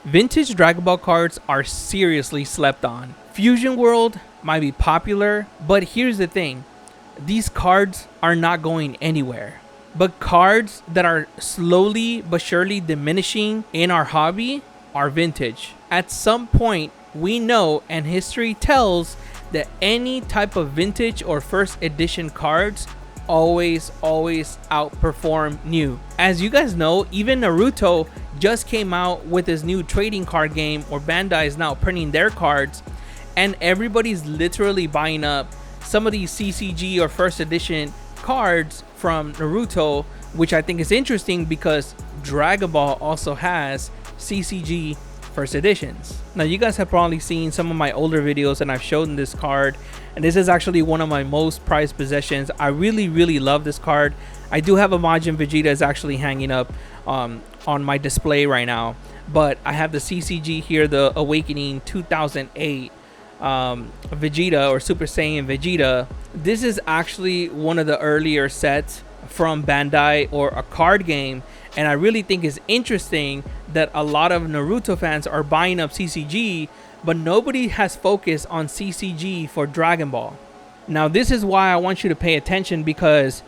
Vintage Dragon Ball cards are seriously slept on. Fusion World might be popular, but here's the thing. These cards are not going anywhere. But cards that are slowly but surely diminishing in our hobby are vintage. At some point, we know and history tells that any type of vintage or first edition cards always outperform new. As you guys know, even Naruto just came out with his new trading card game, or Bandai is now printing their cards, and everybody's literally buying up some of these CCG or first edition cards from Naruto, which I think is interesting because Dragon Ball also has CCG first editions. Now, you guys have probably seen some of my older videos and I've shown this card, and this is actually one of my most prized possessions. I really love this card. I do have a Majin Vegeta is actually hanging up on my display right now, but I have the CCG here, the Awakening 2008 Vegeta, or Super Saiyan Vegeta. This is actually one of the earlier sets from Bandai, or a card game, and I really think it's interesting that a lot of Naruto fans are buying up CCG, but nobody has focused on CCG for Dragon Ball. Now, this is why I want you to pay attention, because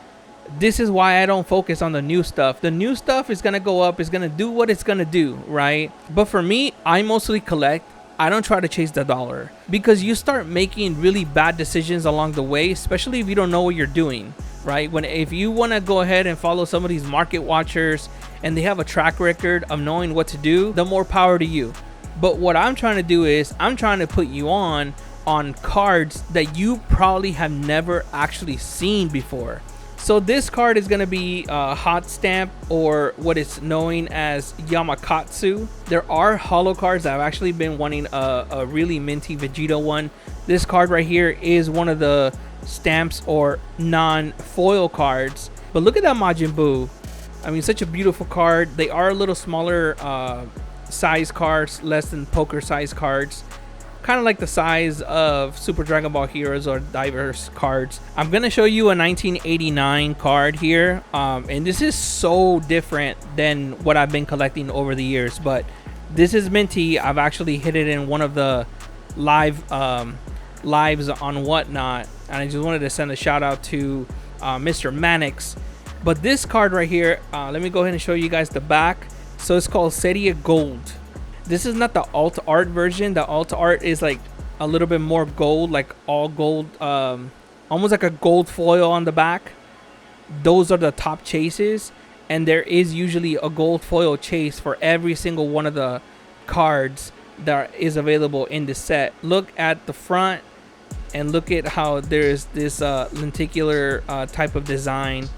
this is why I don't focus on the new stuff. The new stuff is going to go up, it's going to do what it's going to do, right? But for me, I mostly collect. I don't try to chase the dollar, because you start making really bad decisions along the way, especially if you don't know what you're doing, right? If you want to go ahead and follow some of these market watchers and they have a track record of knowing what to do, the more power to you. But what I'm trying to do is I'm trying to put you on cards that you probably have never actually seen before. So this card is going to be hot stamp, or what is known as Yamakatsu. There are holo cards. I've actually been wanting a really minty Vegeta one. This card right here is one of the stamps or non-foil cards. But look at that Majin Buu. I mean, such a beautiful card. They are a little smaller size cards, less than poker size cards. Kind of like the size of Super Dragon Ball Heroes or diverse cards. I'm gonna show you a 1989 card here, and this is so different than what I've been collecting over the years, but this is minty. I've actually hit it in one of the lives on Whatnot, and I just wanted to send a shout out to Mr. Mannix. But this card right here, let me go ahead and show you guys the back. So it's called Seria Gold. This is not the alt art version. The alt art is like a little bit more gold, like all gold, almost like a gold foil on the back. Those are the top chases, and there is usually a gold foil chase for every single one of the cards that is available in the set. Look at the front and look at how there's this lenticular type of design,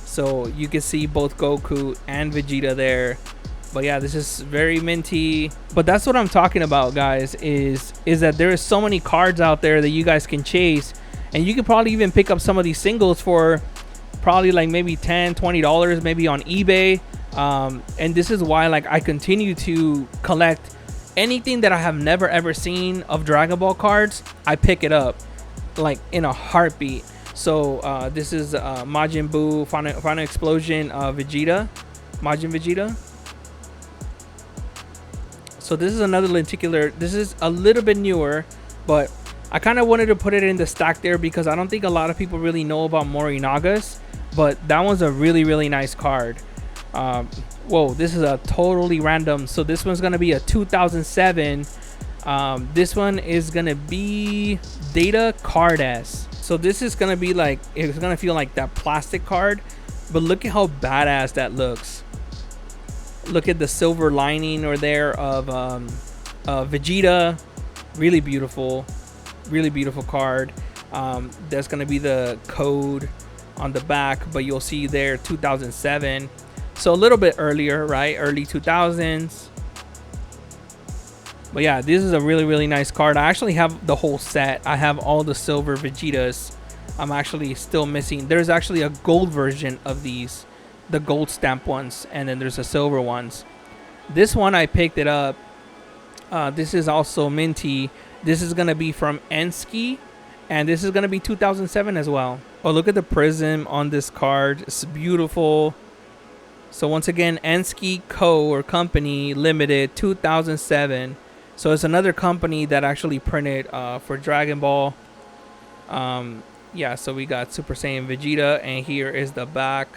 so you can see both Goku and Vegeta there. But yeah, this is very minty. But that's what I'm talking about, guys, is that there is so many cards out there that you guys can chase, and you can probably even pick up some of these singles for probably like maybe $10-20 maybe on eBay. And this is why, like, I continue to collect anything that I have never ever seen of Dragon Ball cards. I pick it up like in a heartbeat. So this is Majin Buu Final Explosion Vegeta, Majin Vegeta. So this is another lenticular. This is a little bit newer, but I kind of wanted to put it in the stack there because I don't think a lot of people really know about Morinagas, but that one's a really nice card. Whoa, this is a totally random. So this one's gonna be a 2007. This one is gonna be Data Carddass. So this is gonna be like, it's gonna feel like that plastic card, but look at how badass that looks. Look at the silver lining or there of Vegeta. Really beautiful card. There's gonna be the code on the back, but you'll see there 2007, so a little bit earlier, right? Early 2000s. But yeah, this is a really nice card. I actually have the whole set. I have all the silver Vegetas. I'm actually still missing. There's actually a gold version of these, the gold stamp ones, and then there's a silver ones. This one I picked it up. This is also minty. This is gonna be from Ensky, and this is gonna be 2007 as well. Oh, look at the prism on this card. It's beautiful, So once again, Ensky Co. or Company Limited 2007. So it's another company that actually printed for Dragon Ball. Yeah, so we got Super Saiyan Vegeta, and here is the back.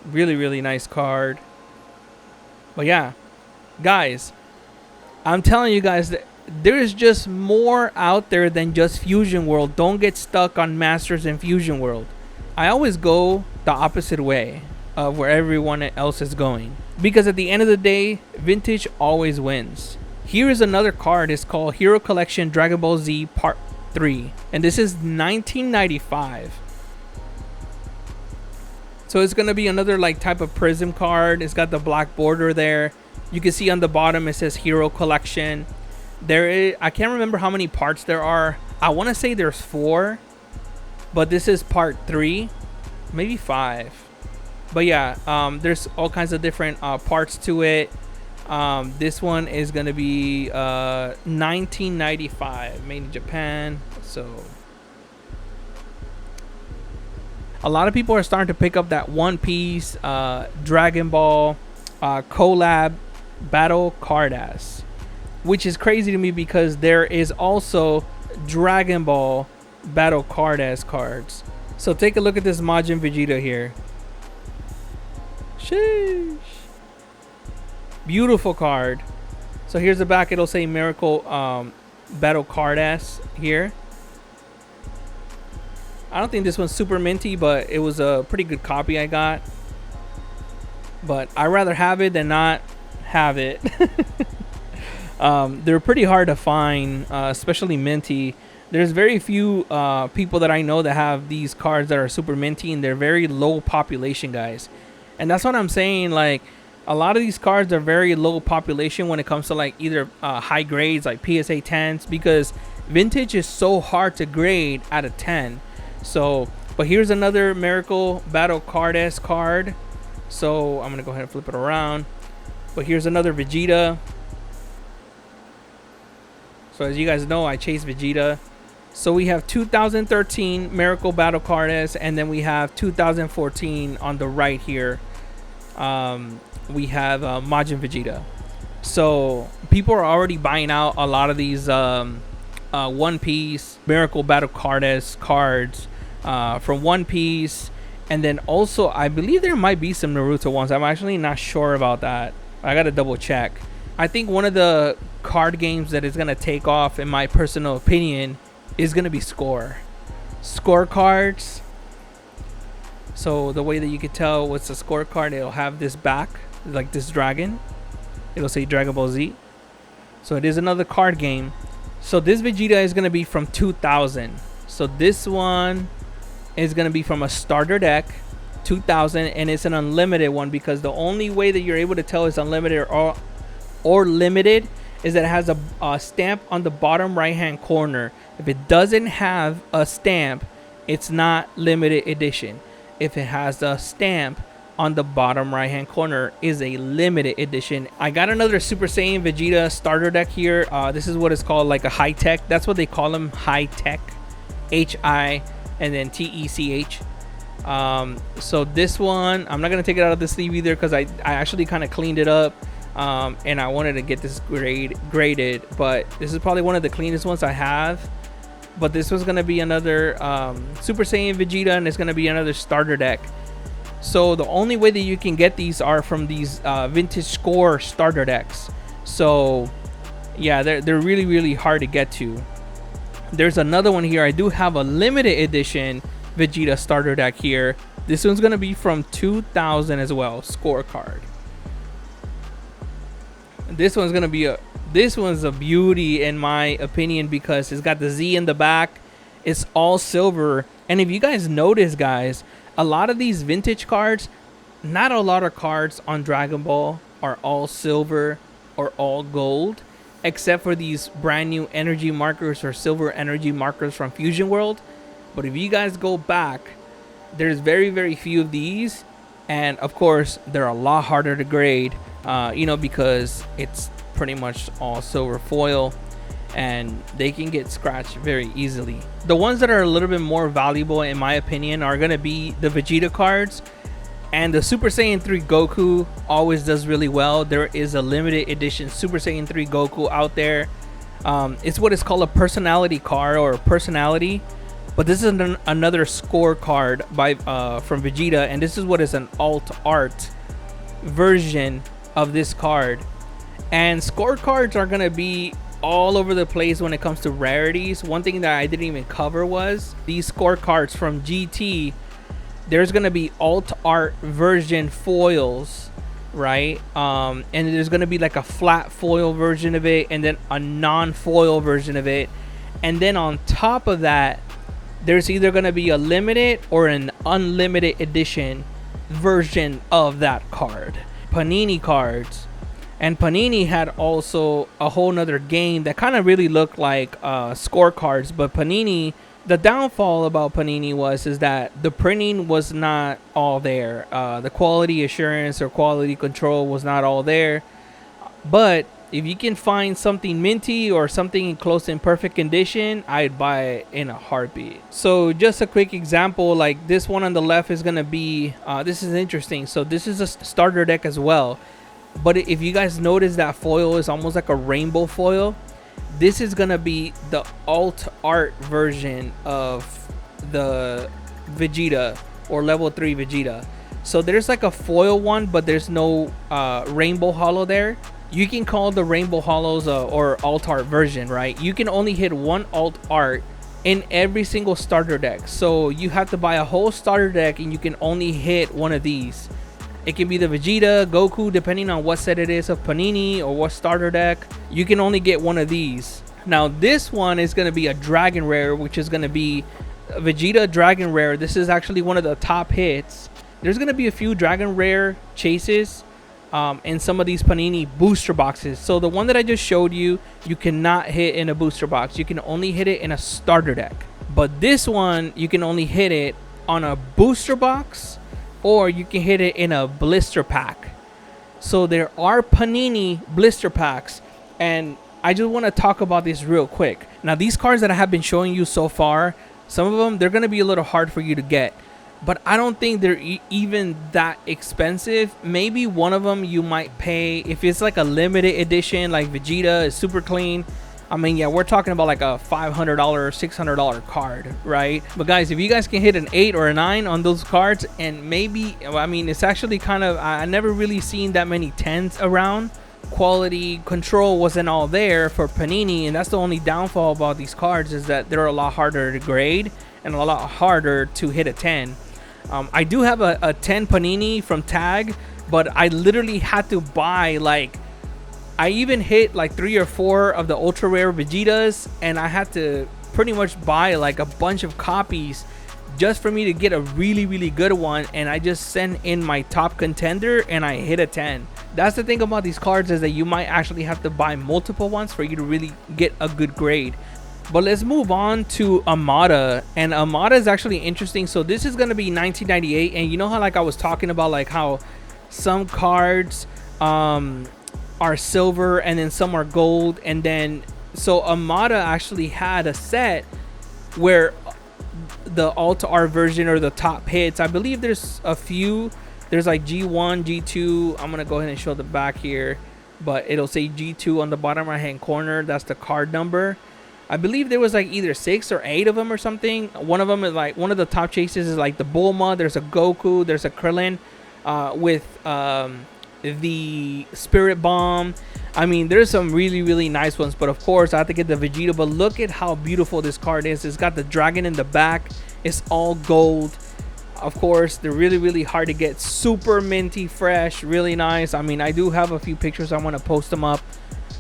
Really, really nice card. But yeah, guys, I'm telling you guys that there is just more out there than just Fusion World. Don't get stuck on Masters and Fusion World. I always go the opposite way of where everyone else is going, because at the end of the day, vintage always wins. Here is another card. It's called Hero Collection Dragon Ball Z Part 3, and this is 1995. So it's gonna be another like type of prism card. It's got the black border there. You can see on the bottom it says Hero Collection. There is, I can't remember how many parts there are. I want to say there's 4, but this is part 3, maybe 5. But yeah, there's all kinds of different parts to it. This one is gonna be 1995, made in Japan. So a lot of people are starting to pick up that One Piece, Dragon Ball collab battle Carddass, which is crazy to me because there is also Dragon Ball battle Carddass cards. So take a look at this Majin Vegeta here. Sheesh. Beautiful card. So here's the back. It'll say Miracle battle Carddass here. I don't think this one's super minty, but it was a pretty good copy I got. But I'd rather have it than not have it. They're pretty hard to find, especially minty. There's very few people that I know that have these cards that are super minty, and they're very low population, guys. And that's what I'm saying. Like, a lot of these cards are very low population when it comes to like either high grades like PSA 10s, because vintage is so hard to grade out of 10. So, but here's another Miracle Battle Carddass card. So I'm gonna go ahead and flip it around. But here's another Vegeta. So as you guys know, I chase Vegeta. So we have 2013 Miracle Battle Carddass, and then we have 2014 on the right here. We have Majin Vegeta. So people are already buying out a lot of these One Piece Miracle Battle Carddass cards from One Piece, and then also I believe there might be some Naruto ones. I'm actually not sure about that. I gotta double check. I think one of the card games that is gonna take off, in my personal opinion, is gonna be Score cards. So the way that you can tell what's a Score card, it'll have this back, like this dragon. It'll say Dragon Ball Z. So it is another card game. So this Vegeta is gonna be from 2000. So this one is gonna be from a starter deck, 2000, and it's an unlimited one, because the only way that you're able to tell it's unlimited or limited is that it has a stamp on the bottom right hand corner. If it doesn't have a stamp, it's not limited edition. If it has a stamp on the bottom right hand corner, is a limited edition. I got another Super Saiyan Vegeta starter deck here. This is what is called like a high tech. That's what they call them, high tech. HI and then TECH. So this one, I'm not gonna take it out of the sleeve either, because I actually kind of cleaned it up, and I wanted to get this graded. But this is probably one of the cleanest ones I have. But this was gonna be another Super Saiyan Vegeta, and it's gonna be another starter deck. So the only way that you can get these are from these vintage Score starter decks. So yeah, they're really, really hard to get to. There's another one here. I do have a limited edition Vegeta starter deck here. This one's gonna be from 2000 as well, Score card. This one's gonna be this one's a beauty in my opinion, because it's got the Z in the back. It's all silver, and if you guys notice, guys, a lot of these vintage cards, not a lot of cards on Dragon Ball are all silver or all gold, except for these brand new energy markers or silver energy markers from Fusion World. But if you guys go back, there's very, very few of these, and of course they're a lot harder to grade, because it's pretty much all silver foil, and they can get scratched very easily. The ones that are a little bit more valuable, in my opinion, are going to be the Vegeta cards And the Super Saiyan 3 Goku always does really well. There is a limited edition Super Saiyan 3 Goku out there. It's what is called a personality card, or a personality. But this is another scorecard by from Vegeta, and this is what is an alt art version of this card. And scorecards are gonna be all over the place when it comes to rarities. One thing that I didn't even cover was these scorecards from GT. There's gonna be alt art version foils, right? And there's gonna be like a flat foil version of it, and then a non-foil version of it. And then on top of that, there's either gonna be a limited or an unlimited edition version of that card. Panini cards. And Panini had also a whole nother game that kind of really looked like scorecards. But Panini, the downfall about Panini is that the printing was not all there. The quality assurance or quality control was not all there. But if you can find something minty or something in close and perfect condition, I'd buy it in a heartbeat. So just a quick example, like this one on the left is going to be, this is interesting. So this is a starter deck as well. But if you guys notice, that foil is almost like a rainbow foil. This is going to be the alt art version of the Vegeta, or level 3 Vegeta. So there's like a foil one, but there's no rainbow holo there. You can call the rainbow holos or alt art version, right? You can only hit one alt art in every single starter deck. So you have to buy a whole starter deck and you can only hit one of these. It can be the Vegeta, Goku, depending on what set it is of Panini or what starter deck. You can only get one of these. Now this one is going to be a Dragon Rare, which is going to be Vegeta Dragon Rare. This is actually one of the top hits. There's going to be a few Dragon Rare chases in some of these Panini booster boxes. So the one that I just showed you, you cannot hit in a booster box. You can only hit it in a starter deck. But this one, you can only hit it on a booster box, or you can hit it in a blister pack. So there are Panini blister packs, and I just want to talk about this real quick. Now these cards that I have been showing you so far, some of them, they're going to be a little hard for you to get, but I don't think they're even that expensive. Maybe one of them you might pay, if it's like a limited edition like Vegeta is super clean. I mean, yeah, we're talking about like a $500, $600 card, right? But guys, if you guys can hit an 8 or a 9 on those cards, and maybe, I mean, it's actually kind of, I never really seen that many 10s around. Quality control wasn't all there for Panini, and that's the only downfall about these cards, is that they're a lot harder to grade and a lot harder to hit a 10. I do have a 10 Panini from Tag, but I literally had to buy, like, I even hit like 3 or 4 of the ultra rare Vegetas, and I had to pretty much buy like a bunch of copies just for me to get a really good one. And I just sent in my top contender and I hit a 10. That's the thing about these cards, is that you might actually have to buy multiple ones for you to really get a good grade. But let's move on to Amada. And Amada is actually interesting. So this is going to be 1998, and you know how, like, I was talking about, like, how some cards are silver and then some are gold, and then so Amada actually had a set where the alt art version, or the top hits, I believe there's a few, there's like G1, G2. I'm gonna go ahead and show the back here, but it'll say G2 on the bottom right hand corner. That's the card number. I believe there was like either 6 or 8 of them or something. One of them is like, one of the top chases is like the Bulma, there's a Goku, there's a Krillin with the Spirit Bomb. I mean, there's some really nice ones, but of course I have to get the Vegeta. But look at how beautiful this card is. It's got the dragon in the back. It's all gold. Of course, they're really hard to get. Super minty fresh, really nice. I mean, I do have a few pictures. I want to post them up,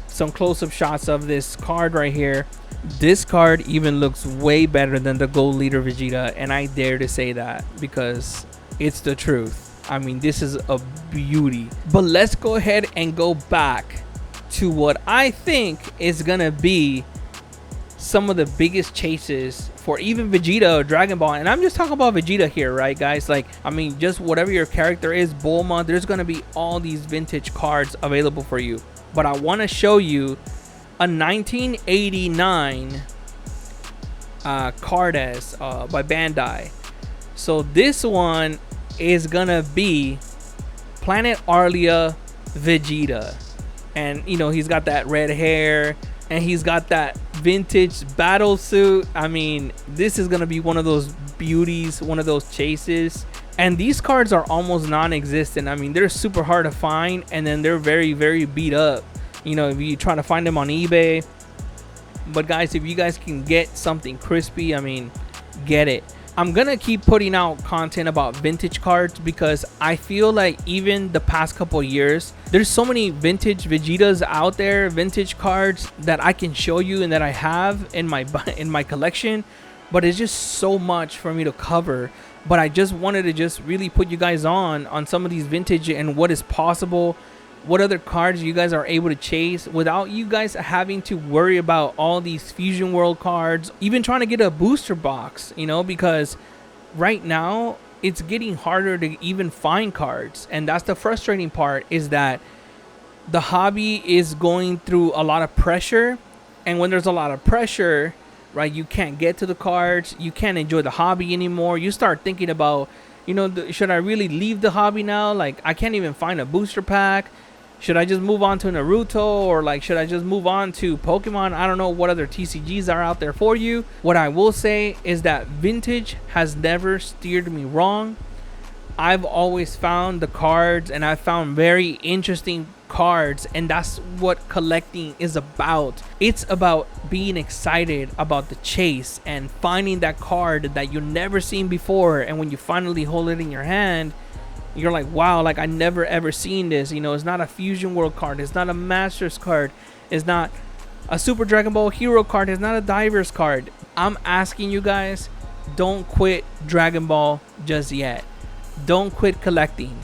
some close-up shots of this card right here. This card even looks way better than the Gold Leader Vegeta, and I dare to say that because it's the truth. I mean, this is a beauty. But let's go ahead and go back to what I think is gonna be some of the biggest chases for even Vegeta or Dragon Ball. And I'm just talking about Vegeta here, right, guys? Like, I mean, just whatever your character is, Bulma, there's gonna be all these vintage cards available for you. But I want to show you a 1989 Carddass by Bandai. So this one is gonna be Planet Arlia Vegeta. And you know, he's got that red hair and he's got that vintage battle suit. I mean, this is gonna be one of those beauties, one of those chases. And these cards are almost non-existent. I mean, they're super hard to find, and then they're very beat up, you know, if you try to find them on eBay. But guys, if you guys can get something crispy, I mean, get it. I'm gonna keep putting out content about vintage cards because I feel like even the past couple of years, there's so many vintage Vegetas out there, vintage cards that I can show you and that I have in my collection, but it's just so much for me to cover. But I just wanted to just really put you guys on some of these vintage and what is possible, what other cards you guys are able to chase without you guys having to worry about all these Fusion World cards, even trying to get a booster box, you know, because right now it's getting harder to even find cards. And that's the frustrating part, is that the hobby is going through a lot of pressure. And when there's a lot of pressure, right, you can't get to the cards, you can't enjoy the hobby anymore. You start thinking about, you know, should I really leave the hobby now? Like, I can't even find a booster pack. Should I just move on to Naruto, or like should I just move on to Pokemon? I don't know what other TCGs are out there for you. What I will say is that vintage has never steered me wrong. I've always found the cards, and I've found very interesting cards, and that's what collecting is about. It's about being excited about the chase and finding that card that you've never seen before, and when you finally hold it in your hand, you're like, wow, like I never ever seen this. You know, it's not a Fusion World card, it's not a Masters card, it's not a Super Dragon Ball Hero card, it's not a Divers card. I'm asking you guys, don't quit Dragon Ball just yet. Don't quit collecting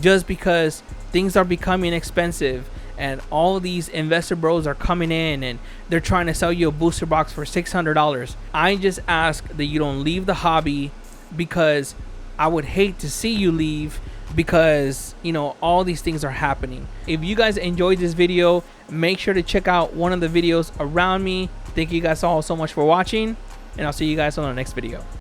just because things are becoming expensive and all these investor bros are coming in and they're trying to sell you a booster box for $600. I just ask that you don't leave the hobby, because I would hate to see you leave, because you know all these things are happening. If you guys enjoyed this video, make sure to check out one of the videos around me. Thank you guys all so much for watching, and I'll see you guys on the next video.